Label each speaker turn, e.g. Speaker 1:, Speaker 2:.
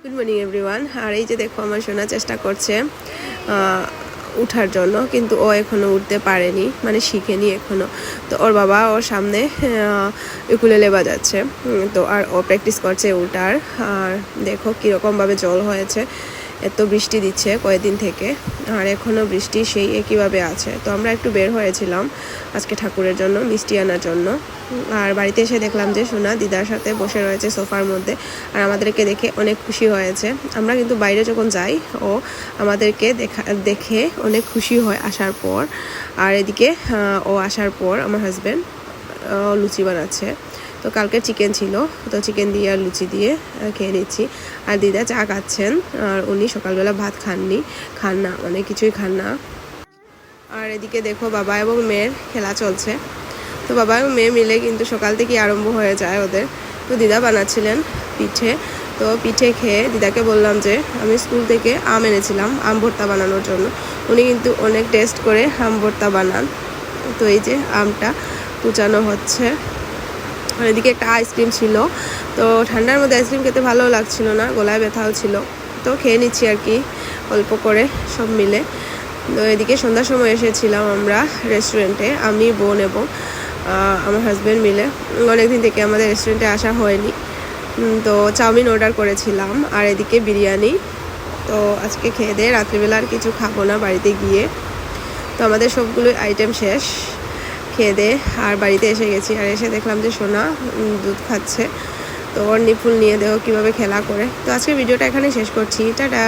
Speaker 1: Good morning everyone. আর এই যে দেখো আমার সোনা চেষ্টা করছে উঠার জন্য, কিন্তু ও এখনো উঠতে পারেনি, মানে শিখেনি এখনো। তো ওর বাবা ওর সামনে উকুলেলে বাজাচ্ছে, তো আর ও প্র্যাকটিস করছে উঠার। আর দেখো কীরকমভাবে জল হয়েছে, এত বৃষ্টি দিচ্ছে কয়েকদিন থেকে, আর এখনও বৃষ্টি সেই একইভাবে আছে। তো আমরা একটু বের হয়েছিলাম আজকে ঠাকুরের জন্য মিষ্টি আনার জন্য। আর বাড়িতে এসে দেখলাম যে সোনা দিদার সাথে বসে রয়েছে সোফার মধ্যে, আর আমাদেরকে দেখে অনেক খুশি হয়েছে। আমরা কিন্তু বাইরে যখন যাই ও আমাদেরকে দেখে অনেক খুশি হয় আসার পর। আর এদিকে ও আসার পর আমার হাজব্যান্ড লুচি বানাচ্ছে। তো কালকে চিকেন ছিল, তো চিকেন দিয়ে আর লুচি দিয়ে খেয়ে নিচ্ছি। আর দিদা চা খাচ্ছেন, আর উনি সকালবেলা ভাত খান না, অনেক কিছুই খান না। আর এদিকে দেখো বাবা এবং মেয়ের খেলা চলছে। তো বাবা এবং মেয়ে মিলে কিন্তু সকাল থেকেই আরম্ভ হয়ে যায় ওদের। তো দিদা বানাচ্ছিলেন পিঠে, তো পিঠে খেয়ে দিদাকে বললাম যে আমি স্কুল থেকে আম এনেছিলাম আম ভর্তা বানানোর জন্য। উনি কিন্তু অনেক টেস্ট করে আম ভর্তা বানান। তো এই যে আমটা কুচানো হচ্ছে। আর এদিকে একটা আইসক্রিম ছিল, তো ঠান্ডার মধ্যে আইসক্রিম খেতে ভালোও লাগছিল না, গলায় ব্যথাও ছিল। তো খেয়ে নিচ্ছি আর কি অল্প করে সব মিলে। তো এদিকে সন্ধ্যার সময় এসেছিলাম আমরা রেস্টুরেন্টে, আমি বোন এবং আমার হাজব্যান্ড মিলে। অনেকদিন থেকে আমাদের রেস্টুরেন্টে আসা হয়নি, তো চাউমিন অর্ডার করেছিলাম আর এদিকে বিরিয়ানি। তো আজকে খেয়ে দিয়ে রাত্রিবেলা আর কিছু খাবো না বাড়িতে গিয়ে। তো আমাদের সবগুলো আইটেম শেষ খেয়ে দিয়ে, আর বাড়িতে এসে গেছি। আর এসে দেখলাম যে সোনা দুধ খাচ্ছে, তো ওর নিপুল নিয়ে দেখো কীভাবে খেলা করে। তো আজকে ভিডিওটা এখানে শেষ করছি, টাটা।